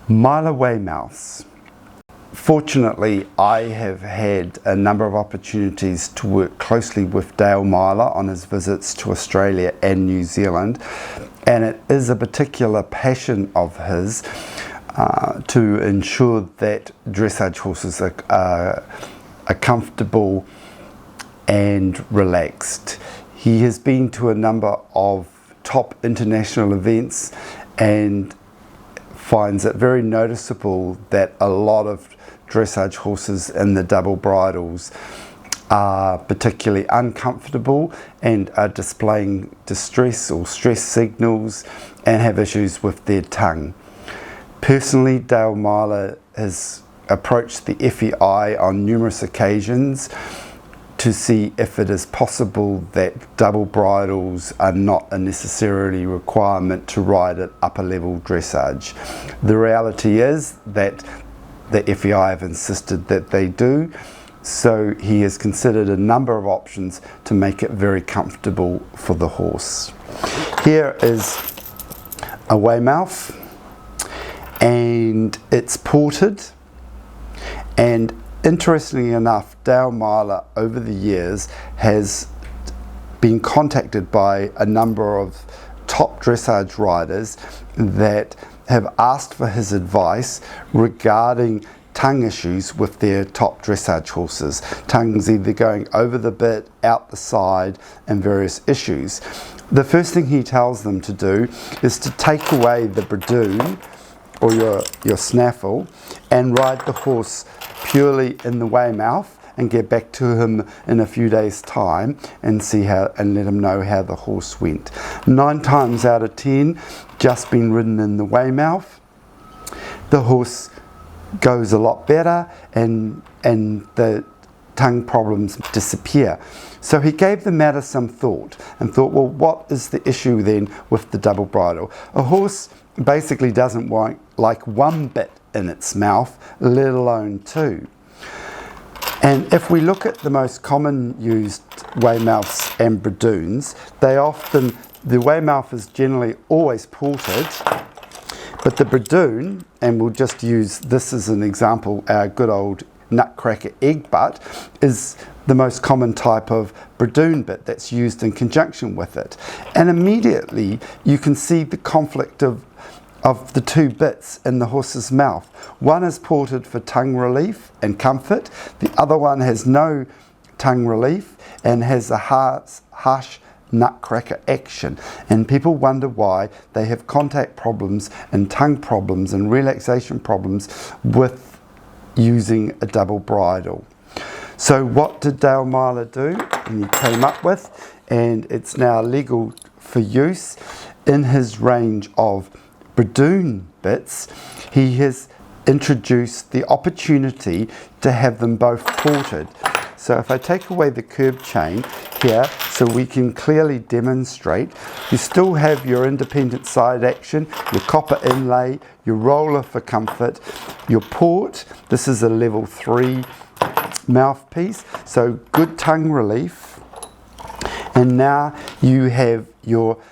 Mylar Weymouths. Fortunately, I have had a number of opportunities to work closely with Dale Mylar on his visits to Australia and New Zealand, and it is a particular passion of his to ensure that dressage horses are comfortable and relaxed. He has been to a number of top international events and finds it very noticeable that a lot of dressage horses in the double bridles are particularly uncomfortable and are displaying distress or stress signals and have issues with their tongue. Personally, Dale Mylar has approached the FEI on numerous occasions to see if it is possible that double bridles are not a necessarily requirement to ride at upper level dressage. The reality is that the FEI have insisted that they do, so he has considered a number of options to make it very comfortable for the horse. Here is a Weymouth, and it's ported, and interestingly enough, Dale Mylar over the years has been contacted by a number of top dressage riders that have asked for his advice regarding tongue issues with their top dressage horses. Tongues either going over the bit, out the side, and various issues. The first thing he tells them to do is to take away the bradoon or your snaffle and ride the horse purely in the Weymouth and get back to him in a few days' time and see how, and let him know how the horse went. 9 times out of 10, just been ridden in the Weymouth, the horse goes a lot better and the tongue problems disappear. So he gave the matter some thought and thought, well, what is the issue then with the double bridle? A horse basically doesn't like one bit in its mouth, let alone 2. And if we look at the most common used Weymouths and bradoons, the Weymouth is generally always ported, but the bradoon, and we'll just use this as an example, our good old nutcracker egg butt, is the most common type of bradoon bit that's used in conjunction with it. And immediately you can see the conflict of the 2 bits in the horse's mouth. One is ported for tongue relief and comfort, the other one has no tongue relief and has a harsh nutcracker action, and people wonder why they have contact problems and tongue problems and relaxation problems with using a double bridle. So what did Dale Mylar do? And he came up with, and it's now legal for use in his range of bradoon bits, he has introduced the opportunity to have them both ported. So if I take away the curb chain here, so we can clearly demonstrate, you still have your independent side action, your copper inlay, your roller for comfort, your port, this is a level 3 mouthpiece, so good tongue relief, and now you have your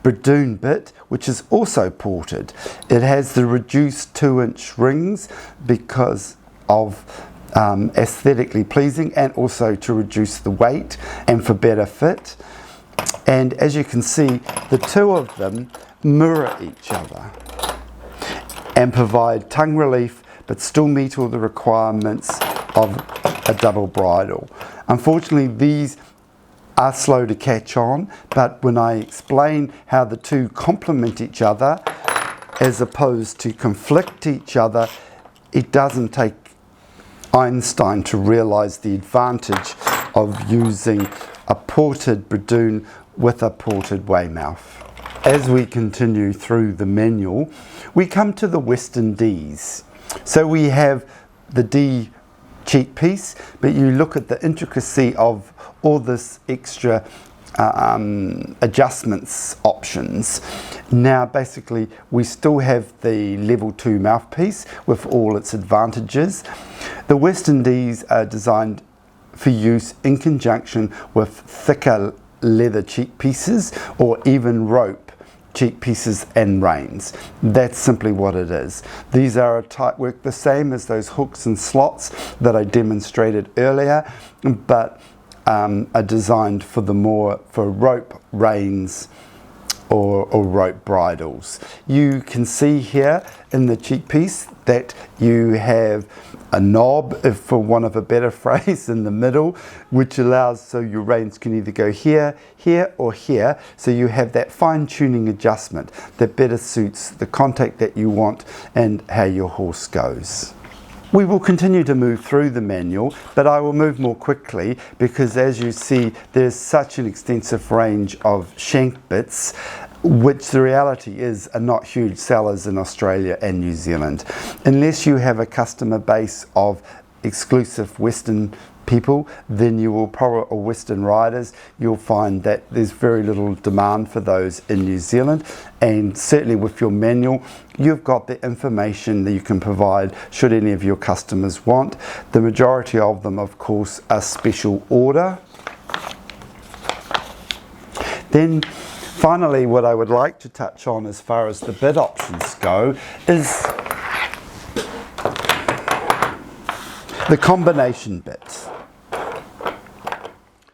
bradoon bit, which is also ported. It has the reduced 2-inch rings because of aesthetically pleasing, and also to reduce the weight and for better fit. And as you can see, the 2 of them mirror each other and provide tongue relief but still meet all the requirements of a double bridle. Unfortunately, these are slow to catch on, but when I explain how the 2 complement each other as opposed to conflict each other, it doesn't take Einstein to realize the advantage of using a ported bradoon with a ported Weymouth. As we continue through the manual, we come to the Western D's. So we have the D cheek piece, but you look at the intricacy of all this extra adjustments options. Now basically we still have the level 2 mouthpiece with all its advantages. The Western D's are designed for use in conjunction with thicker leather cheek pieces or even rope cheek pieces and reins. That's simply what it is. These are a tight work, the same as those hooks and slots that I demonstrated earlier, but are designed for for rope reins or rope bridles. You can see here in the cheek piece that you have a knob, if for want of a better phrase, in the middle, which allows so your reins can either go here, here or here, so you have that fine-tuning adjustment that better suits the contact that you want and how your horse goes. We will continue to move through the manual, but I will move more quickly because, as you see, there's such an extensive range of shank bits, which the reality is are not huge sellers in Australia and New Zealand. Unless you have a customer base of exclusive Western people, then you will probably, or Western riders, you'll find that there's very little demand for those in New Zealand. And certainly with your manual, you've got the information that you can provide should any of your customers want. The majority of them, of course, are special order. Then finally, what I would like to touch on as far as the bit options go is the combination bits.